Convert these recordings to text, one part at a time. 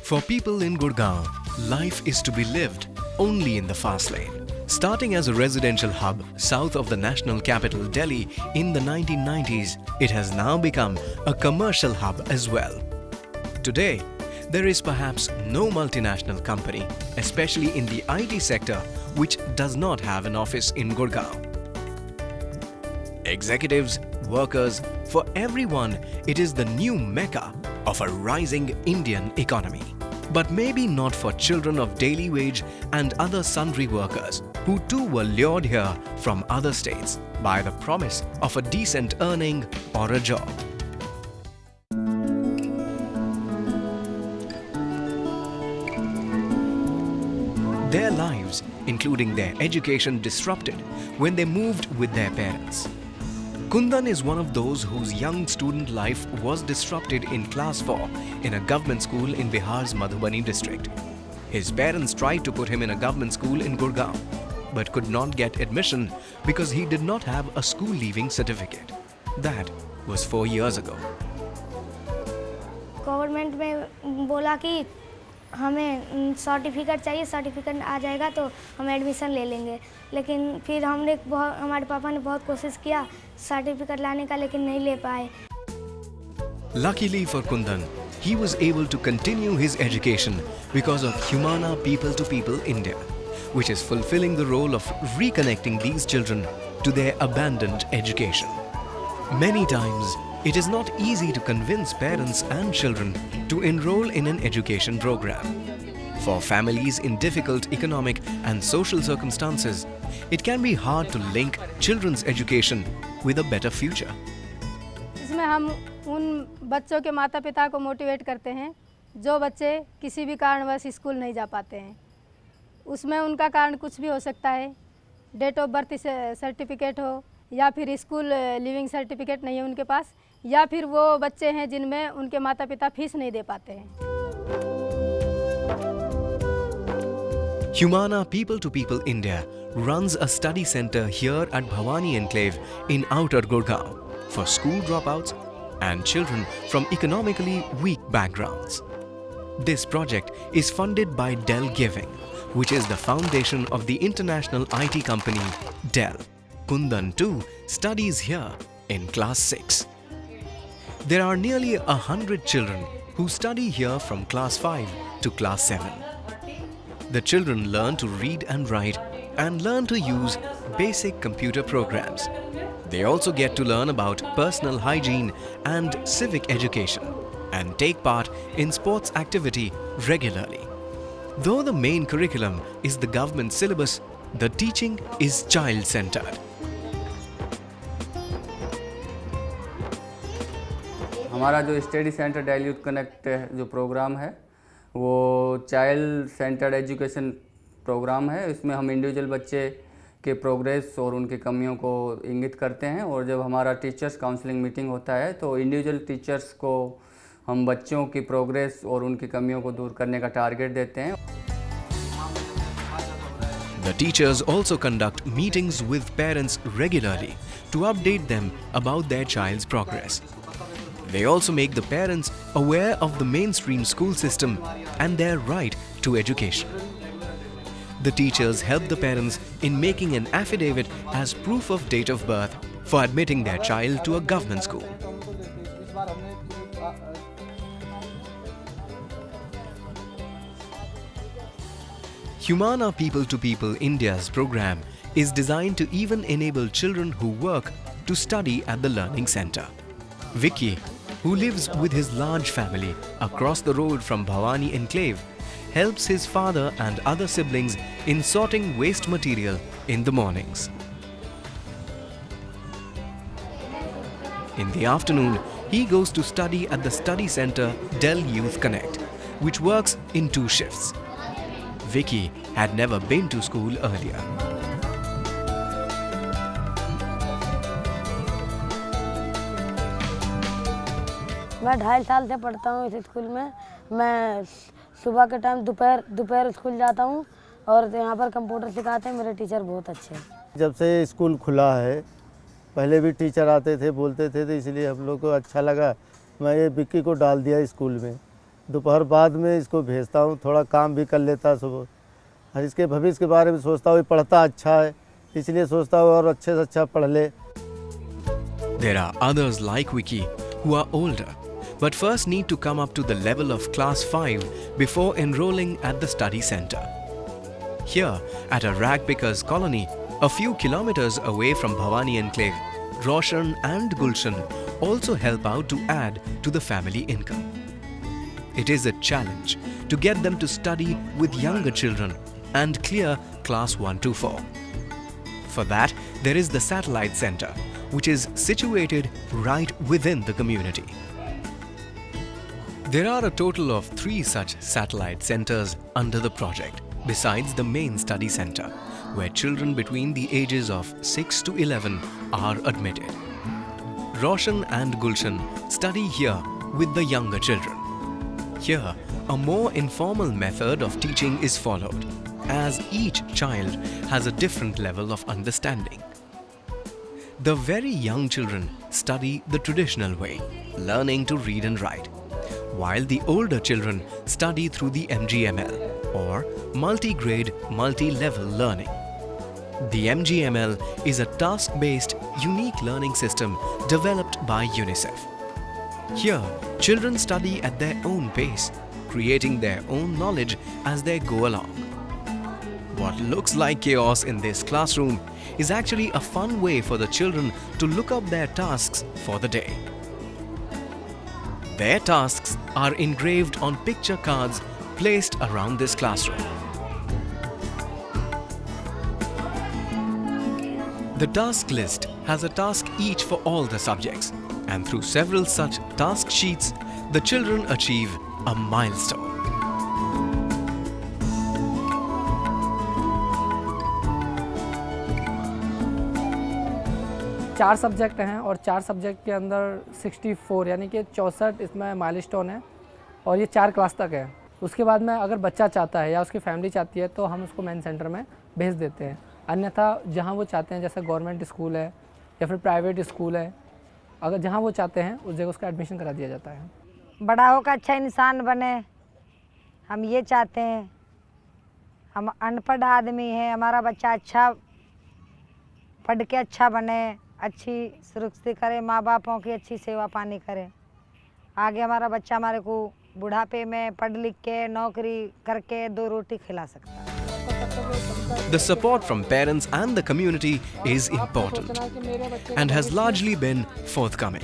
For people in Gurgaon, life is to be lived only in the fast lane. Starting as a residential hub south of the national capital Delhi in the 1990s, it has now become a commercial hub as well. Today, there is perhaps no multinational company, especially in the IT sector, which does not have an office in Gurgaon. Executives, workers, for everyone, it is the new mecca of a rising Indian economy. But maybe not for children of daily wage and other sundry workers who too were lured here from other states by the promise of a decent earning or a job. Their lives, including their education, disrupted when they moved with their parents. Kundan is one of those whose young student life was disrupted in class 4 in a government school in Bihar's Madhubani district. His parents tried to put him in a government school in Gurgaon, but could not get admission because he did not have a school leaving certificate. That was 4 years ago. Government में बोला कि हमें certificate चाहिए, certificate आ जाएगा तो हम admission ले लेंगे, लेकिन फिर हमारे पापा ने बहुत कोशिश किया सर्टिफिकेट लाने का, लेकिन नहीं ले पाए. Luckily for Kundan, he was able to continue his education because of Humana People to People India, which is fulfilling the role of reconnecting these children to their abandoned education. Many times, it is not easy to convince parents and children to enroll in an education program. For families in difficult economic and social circumstances, it can be hard to link children's education with a better future. इसमें हम उन बच्चों के माता पिता को motivate करते हैं जो बच्चे किसी भी कारणवश स्कूल नहीं जा पाते हैं. उसमें उनका कारण कुछ भी हो सकता है, डेट ऑफ बर्थ सर्टिफिकेट हो, या फिर स्कूल लिविंग सर्टिफिकेट नहीं है उनके पास, या फिर वो बच्चे हैं जिनमें उनके माता पिता फीस नहीं दे पाते हैं. Humana People to People India runs a study center here at Bhavani Enclave in outer Gurgaon for school dropouts and children from economically weak backgrounds. This project is funded by Dell Giving, which is the foundation of the international IT company Dell. Kundan too studies here in class 6. There are nearly 100 children who study here from class 5 to class 7. The children learn to read and write and learn to use basic computer programs. They also get to learn about personal hygiene and civic education and take part in sports activity regularly. Though the main curriculum is the government syllabus, the teaching is child-centered. हमारा जो study centre Dell youth connect जो programme है वो child centred education programme है. इसमें हम individual बच्चे के प्रोग्रेस और उनकी कमियों को इंगित करते हैं, और जब हमारा टीचर्स काउंसलिंग मीटिंग होता है तो इंडिविजुअल टीचर्स को हम बच्चों की प्रोग्रेस और उनकी कमियों को दूर करने का टारगेट देते हैं. The teachers also conduct meetings with parents regularly to update them about their child's progress. They also make the parents aware of the mainstream school system and their right to education. The teachers help the parents in making an affidavit as proof of date of birth for admitting their child to a government school. Humana People to People India's program is designed to even enable children who work to study at the learning center. Vicky, who lives with his large family across the road from Bhavani Enclave, helps his father and other siblings in sorting waste material in the mornings. In the afternoon, he goes to study at the study center Dell Youth Connect, which works in 2 shifts. Vicky had never been to school earlier. मैं 2.5 साल से पढ़ता हूँ इस school में. मैं सुबह के टाइम दोपहर स्कूल जाता हूँ और यहाँ पर कंप्यूटर सिखाते हैं. मेरे टीचर बहुत अच्छे हैं. जब से स्कूल खुला है, पहले भी टीचर आते थे, बोलते थे, तो इसलिए हम लोग को अच्छा लगा. मैं ये विक्की को डाल दिया स्कूल में. दोपहर बाद में इसको भेजता हूँ, थोड़ा काम भी कर लेता है सुबह। और इसके भविष्य के बारे में सोचता हूँ, पढ़ता अच्छा है इसलिए सोचता हूँ और अच्छे से अच्छा पढ़ ले। There are others like Vicky who are older but first need to come up to the level of class 5 before enrolling at the study center. Here at a rag pickers colony a few kilometers away from Bhavani Enclave, Roshan and Gulshan also help out to add to the family income. It is a challenge to get them to study with younger children and clear class 1 to 4. For that, there is the Satellite Center, which is situated right within the community. There are a total of 3 such satellite centers under the project, besides the main study center, where children between the ages of 6 to 11 are admitted. Roshan and Gulshan study here with the younger children. Here, a more informal method of teaching is followed, as each child has a different level of understanding. The very young children study the traditional way, learning to read and write, while the older children study through the MGML, or multi-grade, multi-level learning. The MGML is a task-based, unique learning system developed by UNICEF. Here, children study at their own pace, creating their own knowledge as they go along. What looks like chaos in this classroom is actually a fun way for the children to look up their tasks for the day. Their tasks are engraved on picture cards placed around this classroom. The task list has a task each for all the subjects, and through several such task sheets, the children achieve a milestone. चार subject हैं और 4 subject के अंदर 64 यानी कि 64 इसमें milestone है और ये 4 क्लास तक है। उसके बाद में अगर बच्चा चाहता है या उसकी फैमिली चाहती है तो हम उसको मेन सेंटर में भेज देते हैं, अन्यथा जहां वो चाहते हैं जैसे गवर्नमेंट स्कूल है या फिर प्राइवेट स्कूल है, अगर जहां वो चाहते हैं उस जगह उसका एडमिशन करा दिया जाता है। बड़ा होकर अच्छा इंसान बने, हम ये चाहते हैं। हम अनपढ़ आदमी हैं, हमारा बच्चा अच्छा पढ़ के अच्छा बने, अच्छी सुरक्षित करे, माँ बापों की अच्छी सेवा पानी करे। आगे हमारा बच्चा हमारे को बुढ़ापे में पढ़ लिख के नौकरी करके 2 रोटी खिला सकता है। The support from parents and the community is important and has largely been forthcoming.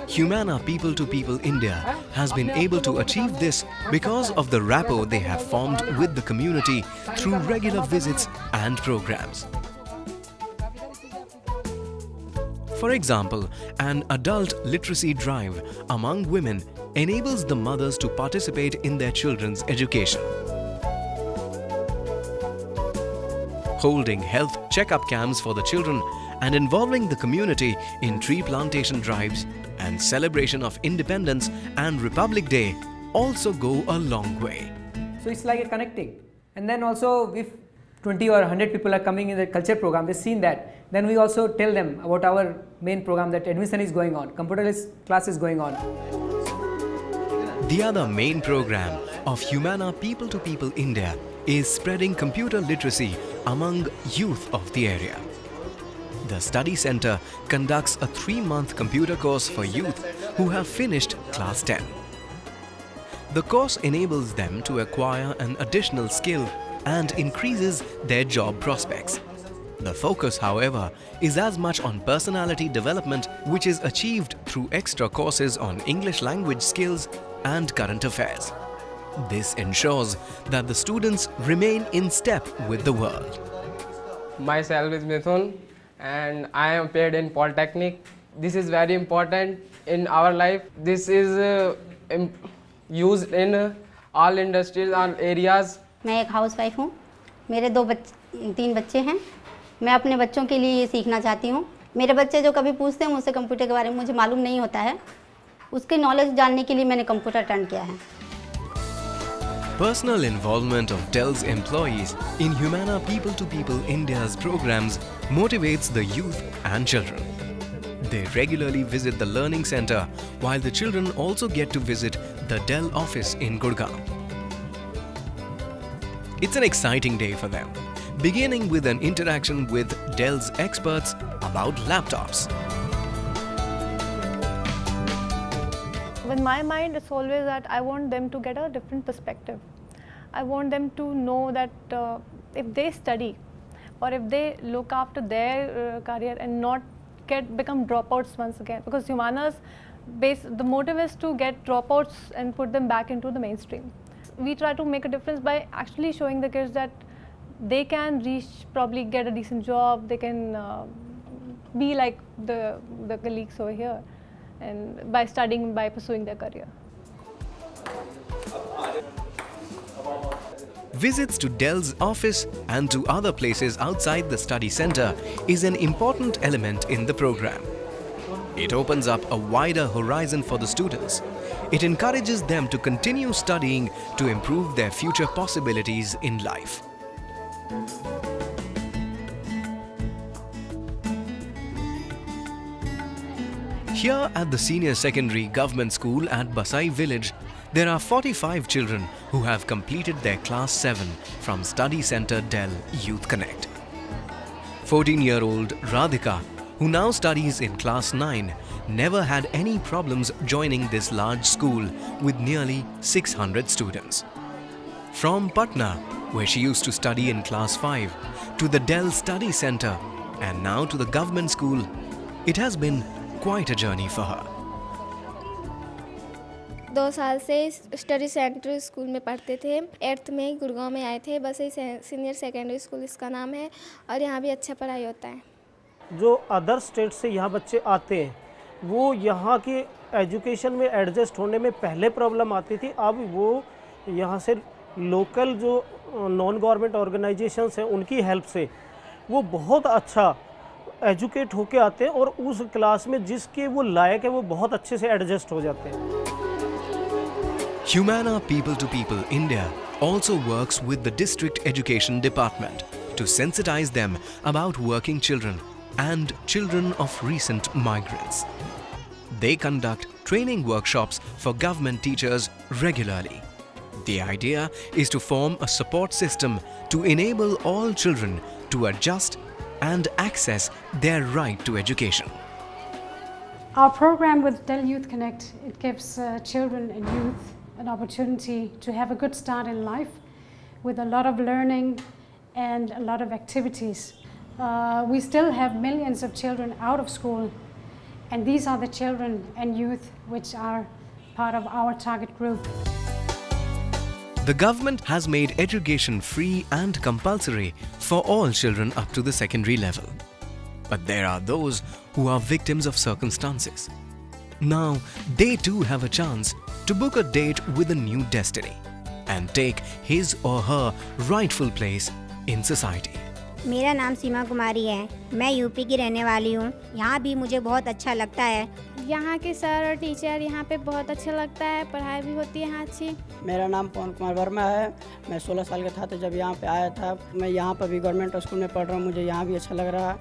Humana People to People India has been able to achieve this because of the rapport they have formed with the community through regular visits and programs. For example, an adult literacy drive among women enables the mothers to participate in their children's education. Holding health checkup camps for the children and involving the community in tree plantation drives and celebration of Independence and Republic Day also go a long way. So it's like a connecting. And then also if 20 or 100 people are coming in the culture program, they've seen that, then we also tell them about our main program that admission is going on, computer class is going on. The other main program of Humana People to People India is spreading computer literacy among youth of the area. The study center conducts a 3-month computer course for youth who have finished class 10. The course enables them to acquire an additional skill and increases their job prospects. The focus, however, is as much on personality development, which is achieved through extra courses on English language skills and current affairs. This ensures that the students remain in step with the world. Myself is Mithun and I am paid in Polytechnic. This is very important in our life. This is used in all industries and areas. मैं एक housewife हूँ, मेरे 3 बच्चे हैं। मैं अपने बच्चों के लिए ये सीखना चाहती हूँ। मेरे बच्चे जो कभी पूछते हैं मुझसे कंप्यूटर के बारे में, मुझे मालूम नहीं होता है, उसके नॉलेज जानने के लिए मैंने कंप्यूटर अटेंड किया है। Personal involvement of Dell's employees in Humana People to People India's programs motivates the youth and children. They regularly visit the learning center, while the children also get to visit the Dell office in Gurgaon. It's an exciting day for them, beginning with an interaction with Dell's experts about laptops. In my mind, it's always that I want them to get a different perspective. I want them to know that if they study or if they look after their career and not become dropouts once again, because Humana's the motive is to get dropouts and put them back into the mainstream. We try to make a difference by actually showing the kids that they can probably get a decent job, they can be like the colleagues over here, and by studying, by pursuing their career. Visits to Dell's office and to other places outside the study center is an important element in the program. It opens up a wider horizon for the students. It encourages them to continue studying to improve their future possibilities in life. Here at the Senior Secondary Government School at Basai village, there are 45 children who have completed their Class 7 from Study Centre Dell Youth Connect. 14-year-old Radhika, who now studies in Class 9, never had any problems joining this large school with nearly 600 students. From Patna, where she used to study in Class 5, to the Dell Study Centre and now to the government school, it has been quite a journey for her. 2 साल से study centre school में पढ़ते थे। 8th में गुड़गांव में आए थे, बस सीनियर सेकेंडरी स्कूल इसका नाम है, और यहाँ भी अच्छा पढ़ाई होता है। जो अदर स्टेट से यहाँ बच्चे आते हैं वो यहाँ की एजुकेशन में एडजस्ट होने में पहले प्रॉब्लम आती थी। अब वो यहाँ से लोकल जो नॉन गवर्नमेंट ऑर्गेनाइजेशंस हैं उनकी हेल्प से वो बहुत अच्छा एजुकेट होके आते हैं और उस क्लास में जिसके वो लायक है वो बहुत अच्छे से एडजस्ट हो जाते हैं। Humana People to People India also works with the District Education Department to sensitize them about working children and children of recent migrants. They conduct training workshops for government teachers regularly. The idea is to form a support system to enable all children to adjust and access their right to education. Our program with Dell Youth Connect, it gives children and youth an opportunity to have a good start in life with a lot of learning and a lot of activities. We still have millions of children out of school, and these are the children and youth which are part of our target group. The government has made education free and compulsory for all children up to the secondary level. But there are those who are victims of circumstances. Now, they too have a chance to book a date with a new destiny and take his or her rightful place in society. मेरा नाम सीमा कुमारी है, मैं UP की रहने वाली हूँ। यहाँ भी मुझे बहुत अच्छा लगता है। यहाँ के सर और टीचर यहाँ पे बहुत अच्छा लगता है, पढ़ाई भी होती है यहाँ अच्छी। मेरा नाम पवन कुमार वर्मा है, मैं 16 साल का था तो जब यहाँ पे आया था। मैं यहाँ पर भी गवर्नमेंट स्कूल में पढ़ रहा हूँ, मुझे यहाँ भी अच्छा लग रहा है।